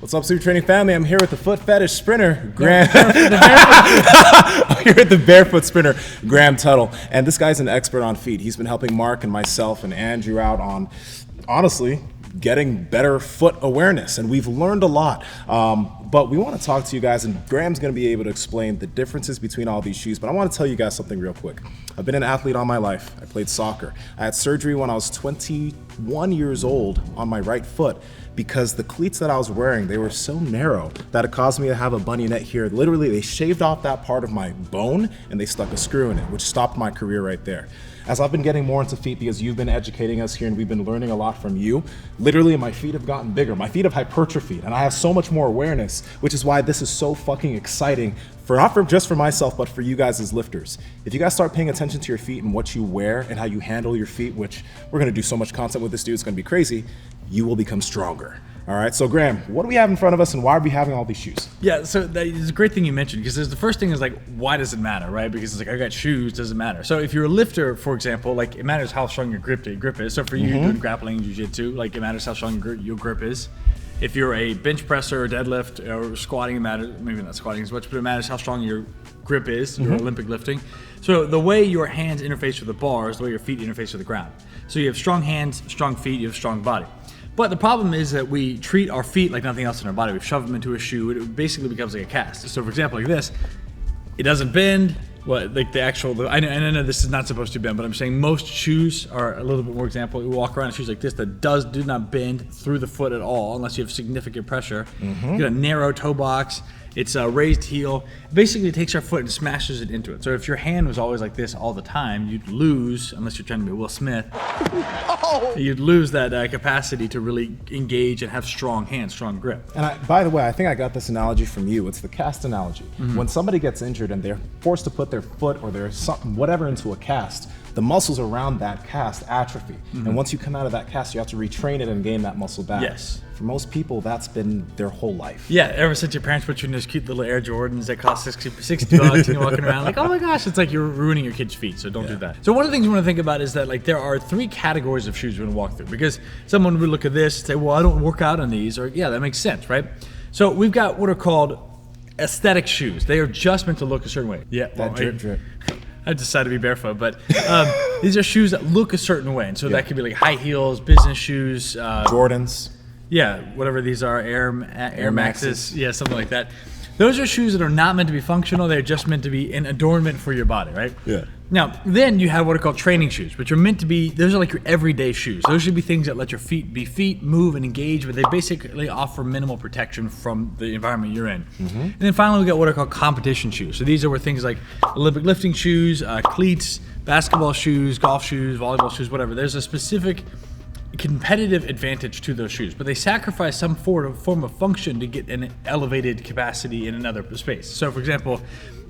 What's up, Super Training family? I'm here with the foot fetish sprinter, Graham. I'm here with the barefoot sprinter, Graham Tuttle. And this guy's an expert on feet. He's been helping Mark and myself and Andrew out on, honestly, getting better foot awareness. And we've learned a lot. But we want to talk to you guys, and Graham's going to be able to explain the differences between all these shoes. But I want to tell you guys something real quick. I've been an athlete all my life. I played soccer. I had surgery when I was 21 years old on my right foot because the cleats that I was wearing, they were so narrow that it caused me to have a bunny net here. Literally, they shaved off that part of my bone and they stuck a screw in it, which stopped my career right there. As I've been getting more into feet because you've been educating us here and we've been learning a lot from you, literally my feet have gotten bigger. My feet have hypertrophied and I have so much more awareness, which is why this is so fucking exciting for just for myself, but for you guys as lifters. If you guys start paying attention to your feet and what you wear and how you handle your feet, which we're gonna do so much content with this dude, it's gonna be crazy, you will become stronger. All right, so Graham, what do we have in front of us and why are we having all these shoes? Yeah, so that is a great thing you mentioned because the first thing is like, why does it matter, right? Because it's like, I got shoes, doesn't matter. So if you're a lifter, for example, like it matters how strong your grip is. So for you doing grappling, jiu-jitsu, like it matters how strong your grip is. If you're a bench presser or deadlift or squatting, it matters, maybe not squatting as much, but it matters how strong your grip is, your Olympic lifting. So the way your hands interface with the bar is the way your feet interface with the ground. So you have strong hands, strong feet, you have strong body. But the problem is that we treat our feet like nothing else in our body. We shove them into a shoe, it basically becomes like a cast. So for example, like this, it doesn't bend. Like the actual, I know this is not supposed to bend, but I'm saying most shoes are a little bit more example. We walk around in shoes like this that do not bend through the foot at all unless you have significant pressure. You got a narrow toe box. It's a raised heel. Basically, it takes our foot and smashes it into it. So if your hand was always like this all the time, you'd lose, unless you're trying to be Will Smith, you'd lose that capacity to really engage and have strong hands, strong grip. And by the way, I think I got this analogy from you. It's the cast analogy. When somebody gets injured and they're forced to put their foot or their something, whatever into a cast, the muscles around that cast atrophy. And once you come out of that cast, you have to retrain it and gain that muscle back. Yes. For most people, that's been their whole life. Yeah, ever since your parents put you in those cute little Air Jordans that cost $60 and you're walking around like, oh my gosh, it's like you're ruining your kid's feet, so don't do that. So one of the things we want to think about is that like there are 3 categories of shoes we're going to walk through because someone would look at this and say, well, I don't work out on these, or yeah, that makes sense, right? So we've got what are called aesthetic shoes. They are just meant to look a certain way. Yeah, That drip. I decided to be barefoot, but these are shoes that look a certain way. And so that could be like high heels, business shoes. Jordans. Yeah, whatever these are, Air Maxes. Yeah, something like that. Those are shoes that are not meant to be functional. They're just meant to be an adornment for your body, right? Yeah. Now, then you have what are called training shoes, which are meant to be, those are like your everyday shoes. Those should be things that let your feet move and engage, but they basically offer minimal protection from the environment you're in. And then finally, we got what are called competition shoes. So these are where things like Olympic lifting shoes, cleats, basketball shoes, golf shoes, volleyball shoes, whatever. There's a specific competitive advantage to those shoes, but they sacrifice some form of function to get an elevated capacity in another space. So for example,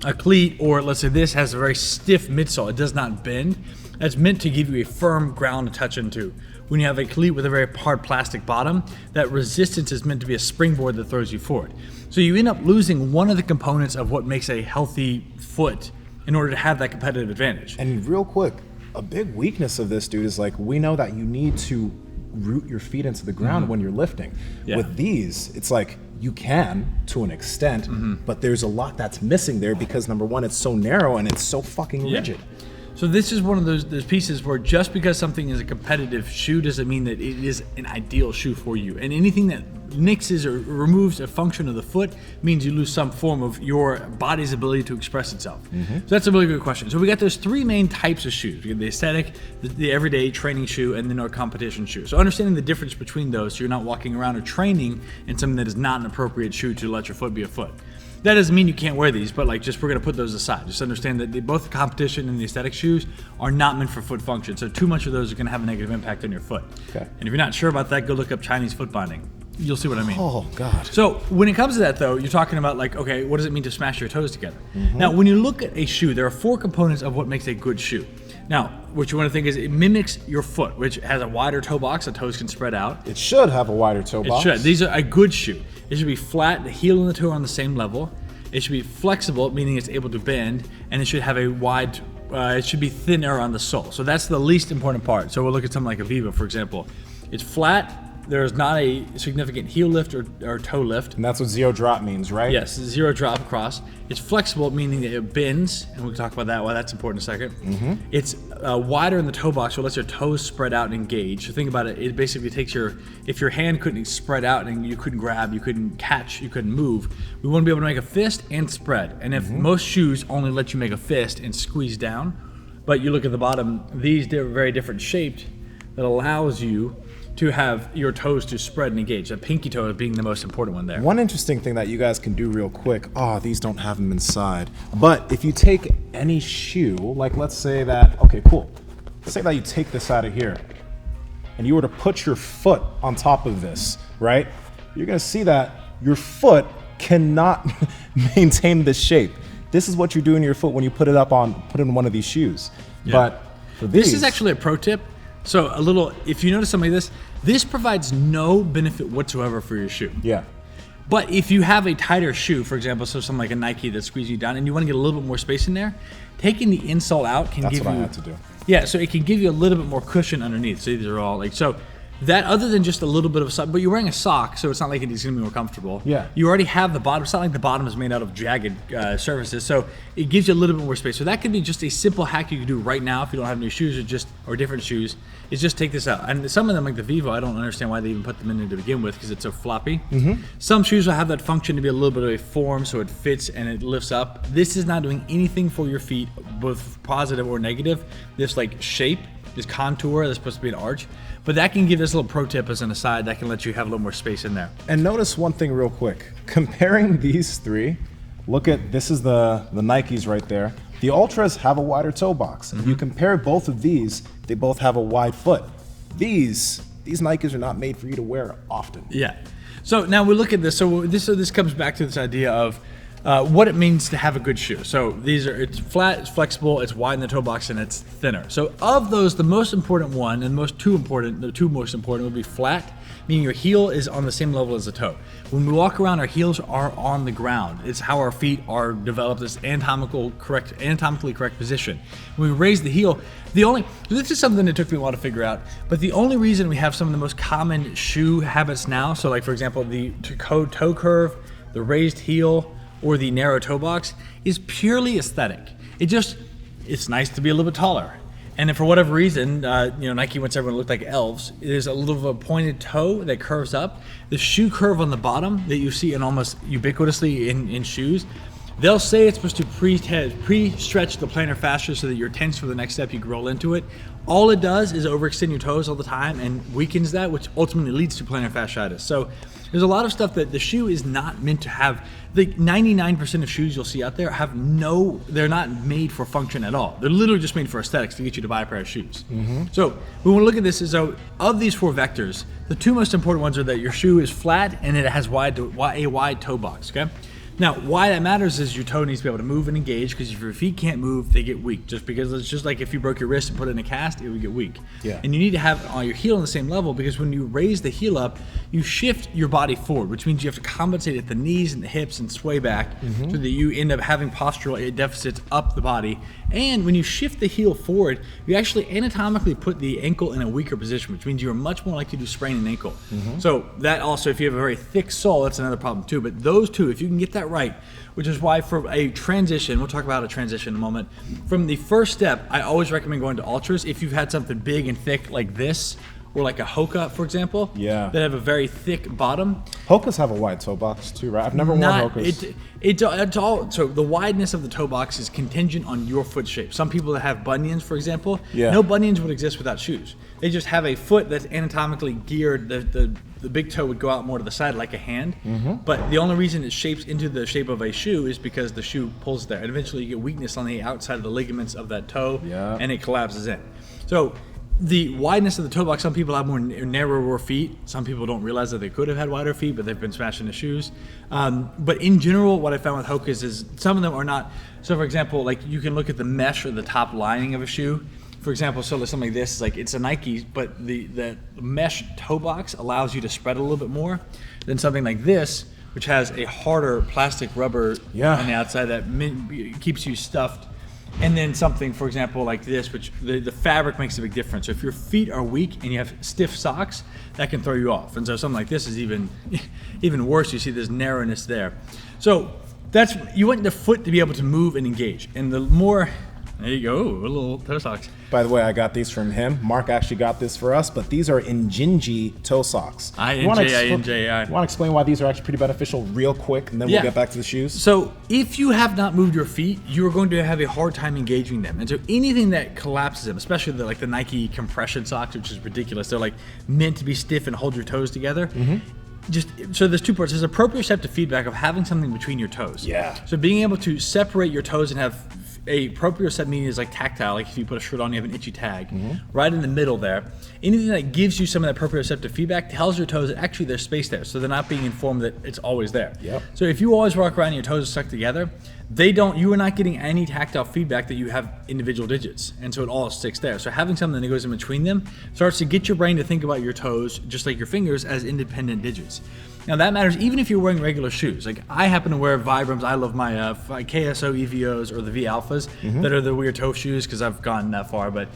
a cleat, or let's say this, has a very stiff midsole. It does not bend. That's meant to give you a firm ground to touch into. When you have a cleat with a very hard plastic bottom, that resistance is meant to be a springboard that throws you forward. So you end up losing one of the components of what makes a healthy foot in order to have that competitive advantage. And real quick, a big weakness of this, dude, is like we know that you need to root your feet into the ground when you're lifting. With these, it's like you can to an extent, but there's a lot that's missing there because number one, it's so narrow and it's so fucking rigid. So this is one of those pieces where just because something is a competitive shoe doesn't mean that it is an ideal shoe for you. And anything that nixes or removes a function of the foot means you lose some form of your body's ability to express itself. So that's a really good question. So we got those 3 main types of shoes. We got the aesthetic, the everyday training shoe, and then our competition shoe. So understanding the difference between those so you're not walking around or training in something that is not an appropriate shoe to let your foot be a foot. That doesn't mean you can't wear these, but like just we're gonna put those aside. Just understand that both the competition and the aesthetic shoes are not meant for foot function. So too much of those are gonna have a negative impact on your foot. Okay. And if you're not sure about that, go look up Chinese foot binding. You'll see what I mean. Oh God. So when it comes to that though, you're talking about like, okay, what does it mean to smash your toes together? Now, when you look at a shoe, there are 4 components of what makes a good shoe. Now, what you want to think is it mimics your foot, which has a wider toe box, the toes can spread out. It should have a wider toe box. It should. These are a good shoe. It should be flat, the heel and the toe are on the same level. It should be flexible, meaning it's able to bend, and it should have a wide, it should be thinner on the sole. So that's the least important part. So we'll look at something like a Viva, for example. It's flat, there's not a significant heel lift or toe lift. And that's what zero drop means, right? Yes, zero drop across. It's flexible, meaning that it bends, and we'll talk about that, why that's important in a second. It's wider in the toe box, so it lets your toes spread out and engage. So think about it, it basically takes if your hand couldn't spread out and you couldn't grab, you couldn't catch, you couldn't move, we want to be able to make a fist and spread. And if most shoes only let you make a fist and squeeze down, but you look at the bottom, these are very different shaped that allows you to have your toes to spread and engage. The pinky toe being the most important one there. One interesting thing that you guys can do real quick, these don't have them inside, but if you take any shoe, like let's say that, okay, cool. Let's say that you take this out of here and you were to put your foot on top of this, right? You're gonna see that your foot cannot maintain this shape. This is what you're doing to your foot when you put it in one of these shoes. Yeah. But for these, this is actually a pro tip. So if you notice something like this provides no benefit whatsoever for your shoe. Yeah. But if you have a tighter shoe, for example, so something like a Nike that's squeezing you down and you want to get a little bit more space in there, taking the insole out can give you... That's what I had to do. Yeah, so it can give you a little bit more cushion underneath. So these are all so that other than just a little bit of a sock, but you're wearing a sock, so it's not like it's going to be more comfortable. Yeah. You already have the bottom. It's not like the bottom is made out of jagged surfaces, so it gives you a little bit more space. So that could be just a simple hack you can do right now if you don't have new shoes or different shoes. Is just take this out. And some of them, like the Vivo, I don't understand why they even put them in there to begin with because it's so floppy. Some shoes will have that function to be a little bit of a form, so it fits and it lifts up. This is not doing anything for your feet, both positive or negative. This shape, this contour, that's supposed to be an arch. But that can give us a little pro tip as an aside that can let you have a little more space in there. And notice one thing real quick. Comparing these three, this is the Nikes right there. The Ultras have a wider toe box. If you compare both of these, they both have a wide foot. These Nikes are not made for you to wear often. Yeah. So now we look at this. So this comes back to this idea of what it means to have a good shoe. So it's flat, it's flexible, it's wide in the toe box, and it's thinner. So of those, the most important one and the two most important would be flat, meaning your heel is on the same level as the toe. When we walk around, our heels are on the ground. It's how our feet are developed as anatomically correct position. When we raise the heel, this is something that took me a while to figure out, but the only reason we have some of the most common shoe habits now, so like for example, the toe curve, the raised heel, or the narrow toe box, is purely aesthetic. It's nice to be a little bit taller. And if for whatever reason, Nike wants everyone to look like elves, there's a little of a pointed toe that curves up. The shoe curve on the bottom that you see in almost ubiquitously in shoes, they'll say it's supposed to pre-stretch the plantar fascia so that you're tense for the next step, you can roll into it. All it does is overextend your toes all the time and weakens that, which ultimately leads to plantar fasciitis. So there's a lot of stuff that the shoe is not meant to have. The 99% of shoes you'll see out there they're not made for function at all. They're literally just made for aesthetics to get you to buy a pair of shoes. So we want to look at this as of these four vectors, the two most important ones are that your shoe is flat and it has a wide toe box, okay? Now, why that matters is your toe needs to be able to move and engage, because if your feet can't move, they get weak. Just because it's just like if you broke your wrist and put it in a cast, it would get weak. Yeah. And you need to have your heel on the same level, because when you raise the heel up, you shift your body forward, which means you have to compensate at the knees and the hips and sway back so that you end up having postural deficits up the body. And when you shift the heel forward, you actually anatomically put the ankle in a weaker position, which means you're much more likely to sprain an ankle. So that also, if you have a very thick sole, that's another problem too. But those two, if you can get that right, which is why for a transition, we'll talk about a transition in a moment. From the first step, I always recommend going to Ultras if you've had something big and thick like this, or like a Hoka, for example, that have a very thick bottom. Hokas have a wide toe box too, right? I've never worn Hokas. It's all, so the wideness of the toe box is contingent on your foot shape. Some people that have bunions, for example, no bunions would exist without shoes. They just have a foot that's anatomically geared. The big toe would go out more to the side like a hand, but the only reason it shapes into the shape of a shoe is because the shoe pulls there. And eventually you get weakness on the outside of the ligaments of that toe, and it collapses in. So the wideness of the toe box, some people have more narrower feet. Some people don't realize that they could have had wider feet, but they've been smashed into shoes. But in general, what I found with Hokas is some of them are not. So for example, like you can look at the mesh or the top lining of a shoe. For example, so something like this, like it's a Nike, but the mesh toe box allows you to spread a little bit more than something like this, which has a harder plastic rubber on the outside that keeps you stuffed. and then something, for example, like this, which the fabric makes a big difference. So if your feet are weak and you have stiff socks, that can throw you off. And so something like this is even worse. You see this narrowness there. So you want the foot to be able to move and engage. And the more, there you go, little toe socks. By the way, I got these from him. Mark actually got this for us, but these are Injinji toe socks. I-N-J-I. You want to explain why these are actually pretty beneficial real quick, and then we'll get back to the shoes? So if you have not moved your feet, you are going to have a hard time engaging them. And so anything that collapses them, especially the Nike compression socks, which is ridiculous. They're like meant to be stiff and hold your toes together. So there's two parts. There's a proprioceptive feedback of having something between your toes. Yeah. So being able to separate your toes and have a proprioceptive, meaning is like tactile, like if you put a shirt on, you have an itchy tag. Right in the middle there. Anything that gives you some of that proprioceptive feedback tells your toes that actually there's space there, so they're not being informed that it's always there. So if you always walk around and your toes are stuck together, you are not getting any tactile feedback that you have individual digits, and so it all sticks there. So having something that goes in between them starts to get your brain to think about your toes, just like your fingers, as independent digits. Now that matters even if you're wearing regular shoes. Like I happen to wear Vibrams. I love my KSO EVOs or the V Alphas that are the weird toe shoes because I've gone that far. But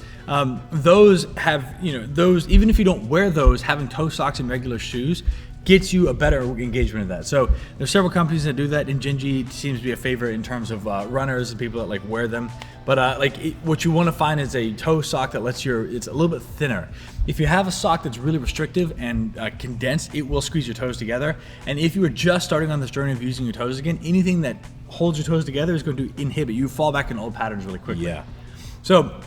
those have, those, even if you don't wear those, having toe socks and regular shoes gets you a better engagement of that. So there's several companies that do that, and Injinji seems to be a favorite in terms of runners and people that like wear them. But what you want to find is a toe sock that it's a little bit thinner. If you have a sock that's really restrictive and condensed, it will squeeze your toes together. And if you are just starting on this journey of using your toes again, anything that holds your toes together is going to inhibit you, fall back in old patterns really quickly. So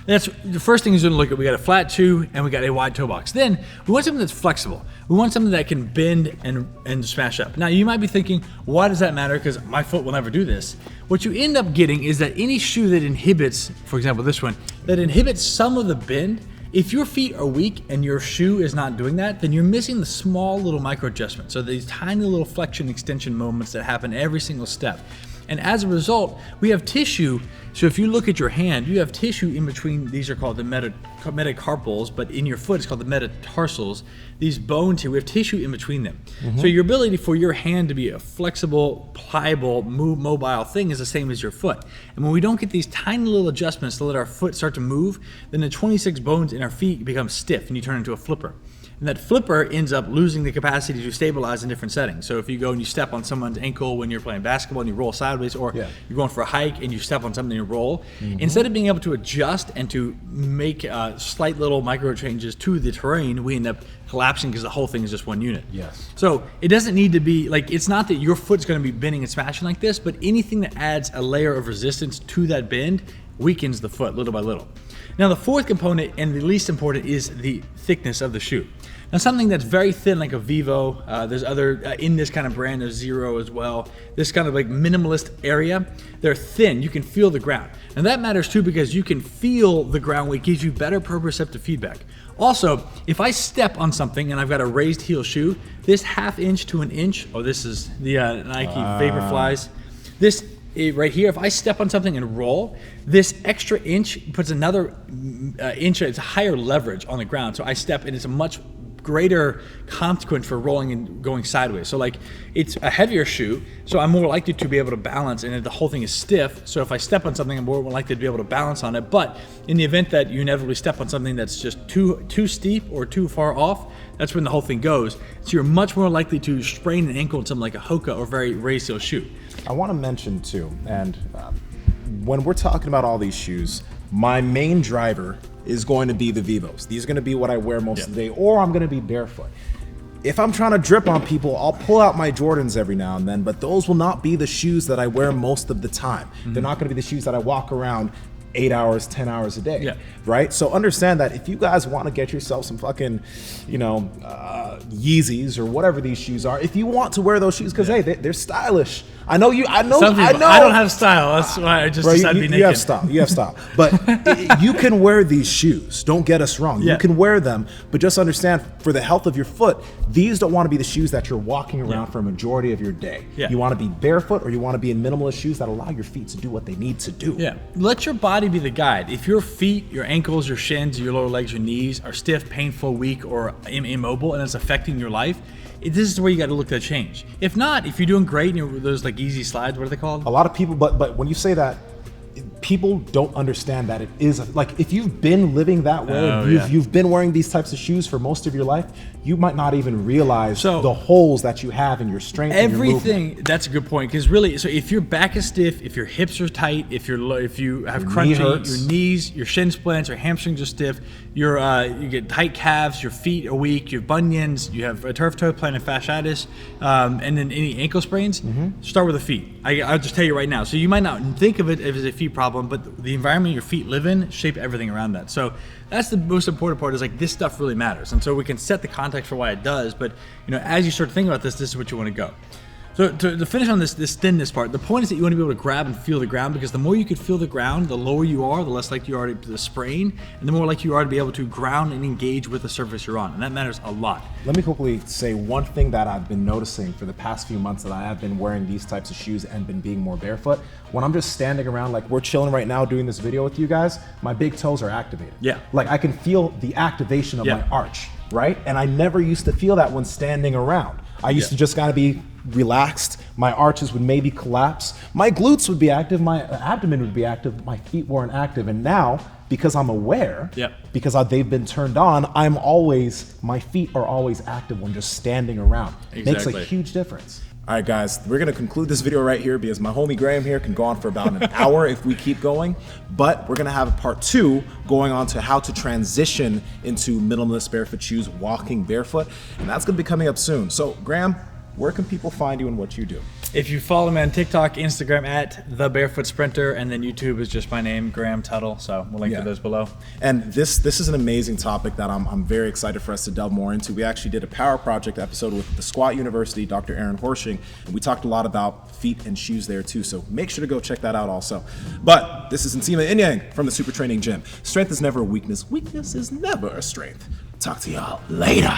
that's the first thing is going to look at. We got a flat shoe and we got a wide toe box. Then we want something that's flexible. We want something that can bend and smash up. Now you might be thinking, why does that matter? Because my foot will never do this. What you end up getting is that any shoe that inhibits, for example this one, that inhibits some of the bend, if your feet are weak and your shoe is not doing that, then you're missing the small little micro adjustments. So these tiny little flexion extension moments that happen every single step. And as a result, we have tissue. So if you look at your hand, you have tissue in between. These are called the metacarpals, but in your foot, it's called the metatarsals. These bones here, we have tissue in between them. So your ability for your hand to be a flexible, pliable, mobile thing is the same as your foot. And when we don't get these tiny little adjustments to let our foot start to move, then the 26 bones in our feet become stiff and you turn into a flipper. And that flipper ends up losing the capacity to stabilize in different settings. So if you go and you step on someone's ankle when you're playing basketball and you roll sideways, or you're going for a hike and you step on something and you roll, instead of being able to adjust and to make slight little micro changes to the terrain, we end up collapsing because the whole thing is just one unit. So it doesn't need to be, it's not that your foot's going to be bending and smashing like this, but anything that adds a layer of resistance to that bend weakens the foot little by little. Now the fourth component, and the least important, is the thickness of the shoe. Now something that's very thin, like a Vivo, there's other, in this kind of brand, there's Zero as well, this kind of like minimalist area, they're thin, you can feel the ground. And that matters too because you can feel the ground, which gives you better proprioceptive feedback. Also, if I step on something and I've got a raised heel shoe, this 1/2 inch to an inch, this is the Nike Vaporflies, this right here, if I step on something and roll, this extra inch puts another inch, it's a higher leverage on the ground. So I step and it's a much greater consequence for rolling and going sideways. So it's a heavier shoe, so I'm more likely to be able to balance, and the whole thing is stiff. So if I step on something, I'm more likely to be able to balance on it. But in the event that you inevitably step on something that's just too steep or too far off, that's when the whole thing goes. So you're much more likely to sprain an ankle in something like a Hoka or very raised heel shoe. I want to mention too, and when we're talking about all these shoes, my main driver is going to be the Vivos. These are going to be what I wear most of the day, or I'm going to be barefoot. If I'm trying to drip on people, I'll pull out my Jordans every now and then, but those will not be the shoes that I wear most of the time. They're not going to be the shoes that I walk around 8 hours, 10 hours a day, right? So understand that if you guys want to get yourself some fucking, Yeezys or whatever these shoes are, if you want to wear those shoes, because hey, they're stylish. I know. I know. I don't have style. That's why I just decided to be naked. You have style. But you can wear these shoes. Don't get us wrong. You can wear them, but just understand, for the health of your foot, these don't want to be the shoes that you're walking around for a majority of your day. You want to be barefoot, or you want to be in minimalist shoes that allow your feet to do what they need to do. Let your body be the guide. If your feet, your ankles, your shins, your lower legs, your knees are stiff, painful, weak, or immobile, and it's affecting your life, this is where you got to look at change. If not, if you're doing great and those easy slides, what are they called? A lot of people, but when you say that, people don't understand that it is like, if you've been living that way, you've been wearing these types of shoes for most of your life, you might not even realize the holes that you have in your strength. Everything. That's a good point, because really, so if your back is stiff, if your hips are tight, if you have crunchy, your knees, your shin splints or hamstrings are stiff, you get tight calves, your feet are weak, you have bunions, you have a turf toe, plantar fasciitis, and then any ankle sprains, start with the feet. I'll just tell you right now. So you might not think of it as a feet problem, but the environment your feet live in shape everything around that. So that's the most important part, is like, this stuff really matters. And so we can set the context for why it does, but as you start to think about this is what you want to go. So to finish on this thinness part, the point is that you want to be able to grab and feel the ground, because the more you can feel the ground, the lower you are, the less likely you are to sprain, and the more likely you are to be able to ground and engage with the surface you're on, and that matters a lot. Let me quickly say one thing that I've been noticing for the past few months that I have been wearing these types of shoes and been being more barefoot. When I'm just standing around, like we're chilling right now doing this video with you guys, my big toes are activated. Yeah. Like I can feel the activation of my arch, right? And I never used to feel that when standing around. I used to just gotta be relaxed. My arches would maybe collapse. My glutes would be active. My abdomen would be active. My feet weren't active. And now, because I'm aware, because they've been turned on, my feet are always active when just standing around. Makes a huge difference. All right, guys, we're gonna conclude this video right here, because my homie Graham here can go on for about an hour if we keep going, but we're gonna have a part 2 going on to how to transition into minimalist barefoot shoes, walking barefoot, and that's gonna be coming up soon. So Graham, where can people find you and what you do? If you follow me on TikTok, Instagram at The Barefoot Sprinter, and then YouTube is just my name, Graham Tuttle. So we'll link to those below. And this is an amazing topic that I'm very excited for us to delve more into. We actually did a Power Project episode with the Squat University, Dr. Aaron Horsching, and we talked a lot about feet and shoes there too. So make sure to go check that out also. But this is Nsima Inyang from the Super Training Gym. Strength is never a weakness. Weakness is never a strength. Talk to y'all later.